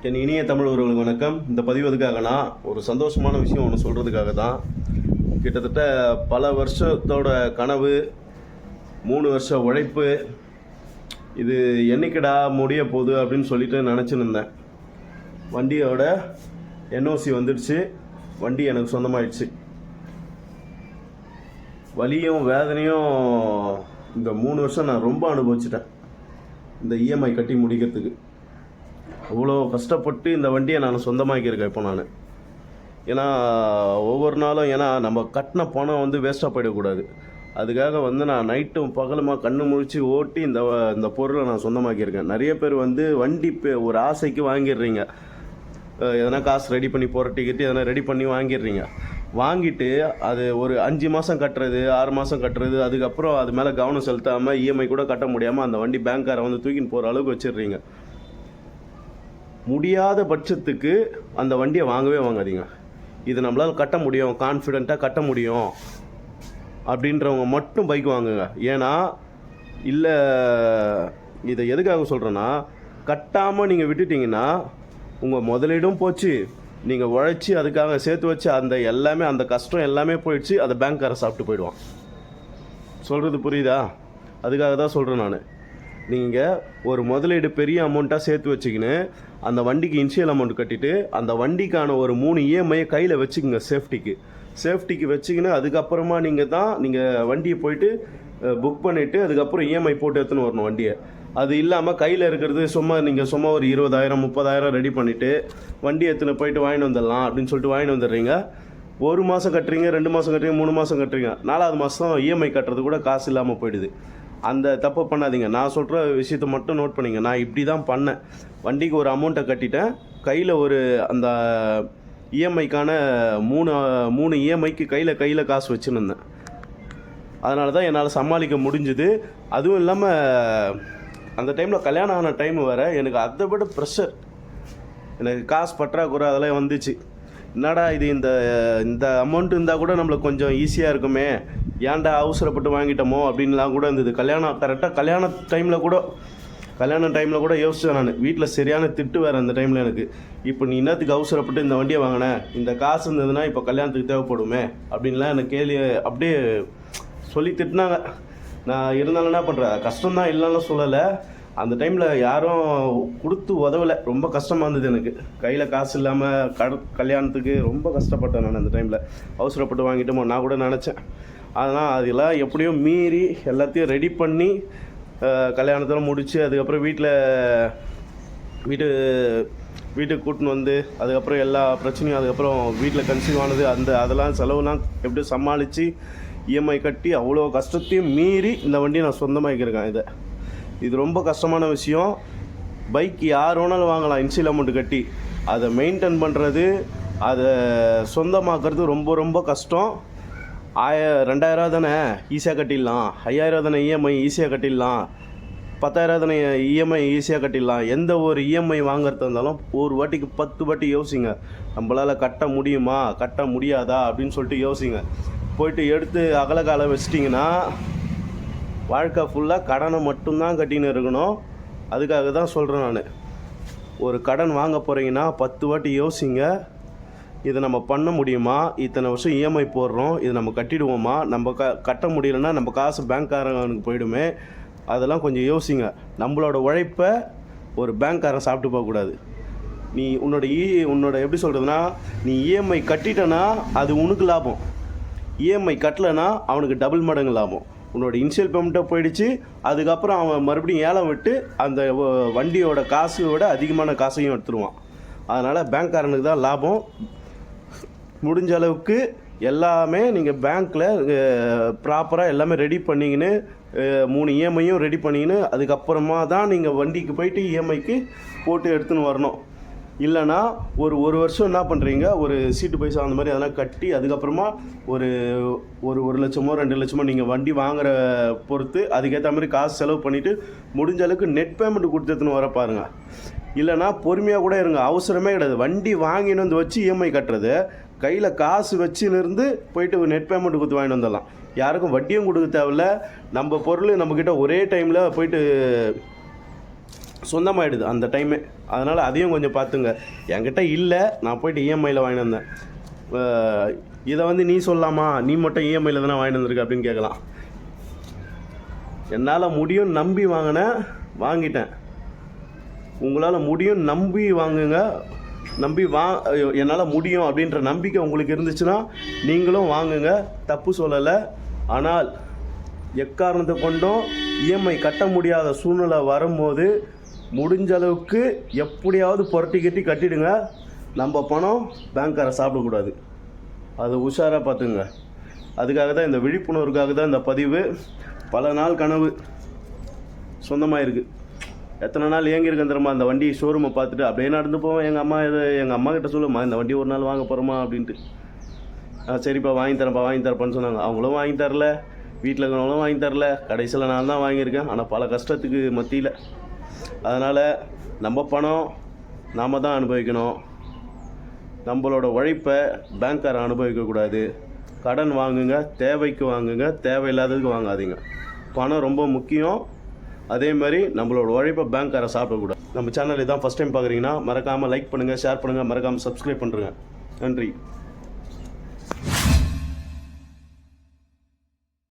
என் இனிய தமிழ் உறவுகளுக்கு வணக்கம். இந்த பதிவு எதுக்காகனா, ஒரு சந்தோஷமான விஷயம் ஒன்று சொல்கிறதுக்காக தான். கிட்டத்தட்ட பல வருஷத்தோட கனவு, 3 வருஷ உழைப்பு, இது என்னைக்கிடா முடிய போகுது அப்படின்னு சொல்லிட்டு நினச்சின்னு இருந்தேன். வண்டியோட என்ஓசி வந்துடுச்சு, வண்டி எனக்கு சொந்தமாயிடுச்சு. வலியும் வேதனையும் இந்த 3 வருஷம் நான் ரொம்ப அனுபவிச்சிட்டேன். இந்த இஎம்ஐ கட்டி முடிக்கிறதுக்கு அவ்வளோ கஷ்டப்பட்டு இந்த வண்டியை நான் சொந்தமாக்கியிருக்கேன் இப்போ நான். ஏன்னா ஒவ்வொரு நாளும் நம்ம கட்டின பணம் வேஸ்ட்டாக போயிடக்கூடாது. அதுக்காக நான் நைட்டும் பகலுமா கண்ணு முழிச்சு ஓட்டி இந்த பொருளை நான் சொந்தமாக்கியிருக்கேன். நிறைய பேர் வண்டி ஒரு ஆசைக்கு வாங்கிடுறீங்க. எதனா காசு ரெடி பண்ணி போகிற டிக்கெட்டு எதனா ரெடி பண்ணி வாங்கிடுறீங்க. வாங்கிட்டு அது ஒரு 5 மாதம் கட்டுறது, 6 மாதம் கட்டுறது, அதுக்கப்புறம் அது மேலே கவனம் செலுத்தாமல் இஎம்ஐ கூட கட்ட முடியாமல் அந்த வண்டி பேங்க்காரை தூக்கின்னு போகிற அளவுக்கு வச்சிடுறீங்க. முடியாத பட்சத்துக்கு அந்த வண்டியை வாங்கவே வாங்காதீங்க. இது நம்மளால் கட்ட முடியும், கான்ஃபிடெண்ட்டாக கட்ட முடியும் அப்படின்றவங்க மட்டும் பைக் வாங்குங்க. ஏன்னா இல்லை, இதை எதுக்காக சொல்கிறேன்னா, கட்டாமல் நீங்கள் விட்டுட்டிங்கன்னா உங்கள் முதலீடும் போச்சு, நீங்கள் உழைச்சி அதுக்காக சேர்த்து வச்சு அந்த கஷ்டம் எல்லாமே போயிடுச்சு. அதை பேங்க்காரை சாப்பிட்டு போயிடுவான். சொல்கிறது புரியுதா? அதுக்காக தான் சொல்கிறேன் நான். நீங்கள் ஒரு முதலீடு பெரிய அமௌண்ட்டாக சேர்த்து வச்சுக்கின்னு அந்த வண்டிக்கு இனிஷியல் அமௌண்ட் கட்டிட்டு அந்த வண்டிக்கான ஒரு 3 இஎம்ஐயை கையில் வச்சுக்கோங்க. சேஃப்டிக்கு வச்சுக்கின்னு அதுக்கப்புறமா நீங்கள் வண்டியை போயிட்டு புக் பண்ணிவிட்டு அதுக்கப்புறம் இஎம்ஐ போட்டு எடுத்துன்னு வரணும் வண்டியை. அது இல்லாமல் கையில் இருக்கிறது சும்மா ஒரு 20,000 30,000 ரெடி பண்ணிவிட்டு வண்டி எடுத்துன்னு போயிட்டு வாங்கிட்டு வந்துடலாம் அப்படின்னு சொல்லிட்டு வாங்கிட்டு வந்துடுறீங்க. 1 மாதம் கட்டுறீங்க, 2 மாதம் கட்டுறீங்க, 3 மாதம் கட்டுறீங்க, 4வது மாதம் இஎம்ஐ கட்டுறது கூட காசு இல்லாமல் போயிடுது. அந்த தப்பு பண்ணாதீங்க. நான் சொல்கிற விஷயத்தை மட்டும் நோட் பண்ணிங்க. நான் இப்படி தான் பண்ணேன். வண்டிக்கு ஒரு அமௌண்ட்டை கட்டிட்டேன், கையில் அந்த இஎம்ஐக்கான 3 இஎம்ஐக்கு கையில் காசு வச்சுன்னு இருந்தேன். அதனால தான் என்னால் சமாளிக்க முடிஞ்சுது. அதுவும் இல்லாமல் அந்த டைமில் கல்யாணம் ஆன டைம் வேறு, எனக்கு அதை விட ப்ரெஷர், எனக்கு காசு பற்றாக்குறை அதெல்லாம் வந்துச்சு. என்னடா இது, இந்த அமௌண்ட் இருந்தால் கூட நம்மளுக்கு கொஞ்சம் ஈஸியாக இருக்குமே, ஏன்டா அவசரப்பட்டு வாங்கிட்டோமோ அப்படின்லாம் கூட இருந்தது. கல்யாண டைமில் கூட யோசித்தேன் நான். வீட்டில் சரியான திட்டு வேறு அந்த டைமில் எனக்கு. இப்போ நீ என்னத்துக்கு அவசரப்பட்டு இந்த வண்டியை வாங்கினேன், இந்த காசு இருந்ததுன்னா இப்போ கல்யாணத்துக்கு தேவைப்படுமே அப்படின்லாம் எனக்கு கேள்வி அப்படியே சொல்லி திட்டினாங்க. நான் இருந்தாலும் என்ன பண்ணுறேன், கஷ்டம்தான் இல்லைன்னு சொல்லலை. அந்த டைமில் யாரும் கொடுத்து உதவலை. ரொம்ப கஷ்டமாக இருந்தது எனக்கு. கையில் காசு இல்லாமல் கல்யாணத்துக்கு ரொம்ப கஷ்டப்பட்டேன் நான் அந்த டைமில். அவசரப்பட்டு வாங்கிட்டோமோ நான் கூட நினச்சேன். அதனால் அதெல்லாம் எப்படியும் மீறி எல்லாத்தையும் ரெடி பண்ணி கல்யாணத்தில் முடித்து அதுக்கப்புறம் வீட்டுக்கு கூட்டின்னு அதுக்கப்புறம் எல்லா பிரச்சனையும், அதுக்கப்புறம் வீட்டில் கன்சீவ் ஆனது, அதெல்லாம் செலவுலாம் எப்படியும் சமாளித்து இஎம்ஐ கட்டி அவ்வளோ கஷ்டத்தையும் மீறி இந்த வண்டியை நான் சொந்தமாக்கியிருக்கேன். இது ரொம்ப கஷ்டமான விஷயம். பைக் யார் வேணாலும் வாங்கலாம் இன்ஷியல் அமௌண்ட் கட்டி. அதை மெயின்டைன் பண்ணுறது, அதை சொந்தமாக்குறது ரொம்ப ரொம்ப கஷ்டம். 2,000 தானே ஈஸியாக கட்டிடலாம், 5,000 தானே இஎம்ஐ ஈஸியாக கட்டிடலாம், 10,000 தானே இஎம்ஐ ஈஸியாக கட்டிடலாம். எந்த ஒரு இஎம்ஐ வாங்குறதா இருந்தாலும் ஒரு வாட்டிக்கு 10 வாட்டி யோசிங்க. நம்மளால் கட்ட முடியுமா, கட்ட முடியாதா அப்படின்னு சொல்லிட்டு யோசிங்க. போயிட்டு எடுத்து அகலகாலம் வச்சிட்டிங்கன்னா வாழ்க்கை ஃபுல்லாக கடனை மட்டும்தான் கட்டின்னு இருக்கணும். அதுக்காக தான் சொல்கிறேன் நான். ஒரு கடன் வாங்க போகிறீங்கன்னா 10 வாட்டி யோசிங்க. இதை நம்ம பண்ண முடியுமா, இத்தனை வருஷம் இஎம்ஐ போடுறோம், இது நம்ம கட்டிடுவோமா, நம்ம கட்ட முடியலன்னா நம்ம காசு பேங்க்காரனுக்கு போயிடுமே, அதெல்லாம் கொஞ்சம் யோசிங்க. நம்மளோட உழைப்பை ஒரு பேங்க்காரன் சாப்பிட்டு போகக்கூடாது. நீ உன்னோட எப்படி சொல்கிறதுனா, நீ இஎம்ஐ கட்டிட்டனா அது உனக்கு லாபம், இஎம்ஐ கட்டலைன்னா அவனுக்கு டபுள் மடங்கு லாபம். உன்னோட இனிஷியல் பேமெண்ட்டை போயிடுச்சு, அதுக்கப்புறம் அவன் மறுபடியும் ஏலம் விட்டு அந்த வண்டியோட காசை விட அதிகமான காசையும் எடுத்துருவான். அதனால் பேங்க்காரனுக்கு தான் லாபம். முடிஞ்ச அளவுக்கு எல்லாமே நீங்கள் பேங்க்கில் ப்ராப்பராக எல்லாமே ரெடி பண்ணிக்கின்னு 3 இஎம்ஐயும் ரெடி பண்ணிக்கின்னு அதுக்கப்புறமா தான் நீங்கள் வண்டிக்கு போயிட்டு இஎம்ஐக்கு போட்டு எடுத்துன்னு வரணும். இல்லைனா ஒரு வருஷம் என்ன பண்ணுறீங்க, ஒரு சீட்டு பைசா அந்த மாதிரி அதெல்லாம் கட்டி அதுக்கப்புறமா ஒரு 1 லட்சமோ 2 லட்சமோ நீங்கள் வண்டி வாங்குகிற பொறுத்து அதுக்கேற்ற மாதிரி காசு செலவு பண்ணிவிட்டு முடிஞ்ச அளவுக்கு நெட் பேமெண்ட் கொடுத்துன்னு வர பாருங்கள். இல்லைனா பொறுமையாக கூட இருங்க, அவசரமே கிடையாது. வண்டி வாங்கின்னு வச்சு இஎம்ஐ கட்டுறது, கையில் காசு வச்சுன்னு இருந்து போயிட்டு நெட் பேமெண்ட் கொடுத்து வாங்கிட்டு வந்துடலாம். யாருக்கும் வட்டியும் கொடுக்க தேவையில்ல. நம்ம பொருள் நம்மக்கிட்ட ஒரே டைமில் போயிட்டு சொந்தமாகிடுது அந்த டைமே. அதனால் அதையும் கொஞ்சம் பார்த்துங்க. என்கிட்ட இல்லை, நான் போய்ட்டு இஎம்ஐயில் வாங்கிட்டு வந்தேன். இதை வந்து நீ சொல்லலாமா, நீ மட்டும் இஎம்ஐயில் தானே வாங்கிட்டு வந்திருக்க அப்படின்னு கேட்கலாம். என்னால் முடியும் நம்பி வாங்கிட்டேன். உங்களால் முடியும் நம்பி வாங்குங்க. என்னால் முடியும் அப்படின்ற நம்பிக்கை உங்களுக்கு இருந்துச்சுன்னா நீங்களும் வாங்குங்க, தப்பு சொல்லலை. ஆனால் எக்காரணத்தை கொண்டும் இஎம்ஐ கட்ட முடியாத சூழ்நிலை வரும்போது முடிஞ்ச அளவுக்கு எப்படியாவது புரட்டி கட்டிடுங்க. நம்ம பணம் பேங்க்காரை சாப்பிடக்கூடாது, அது உஷாராக பார்த்துங்க. அதுக்காக தான், இந்த விழிப்புணர்வுக்காக தான் இந்த பதிவு. பல நாள் கனவு சொந்தமாக இருக்குது. எத்தனை நாள் ஏங்கியிருக்கேன் தெரியுமா, அந்த வண்டி ஷோரூமை பார்த்துட்டு அப்படியே நடந்து போவோம். எங்கள் அம்மா கிட்ட சொல்லுமா, இந்த வண்டி ஒரு நாள் வாங்க போகிறோமா அப்படின்ட்டு. சரிப்பா வாங்கி தரப்பான்னு சொன்னாங்க. அவங்களும் வாங்கி தரல, வீட்டில் இருக்கிறவங்களும் வாங்கி தரல. கடைசியில் நான் தான் வாங்கியிருக்கேன், ஆனால் பல கஷ்டத்துக்கு மத்தியில். அதனால் நம்ம பணம் நாம் தான் அனுபவிக்கணும். நம்மளோட உழைப்பை பேங்க்காரை அனுபவிக்கக்கூடாது. கடன் வாங்குங்க, தேவைக்கு வாங்குங்க, தேவையில்லாததுக்கு வாங்காதீங்க. பணம் ரொம்ப முக்கியம். அதே மாதிரி நம்மளோட உழைப்பை பேங்க்காரை சாப்பிடக்கூடாது. நம்ம சேனல் இதான் ஃபஸ்ட் டைம் பார்க்குறீங்கன்னா மறக்காமல் லைக் பண்ணுங்கள், ஷேர் பண்ணுங்கள், மறக்காமல் சப்ஸ்கிரைப் பண்ணுறேங்க. நன்றி.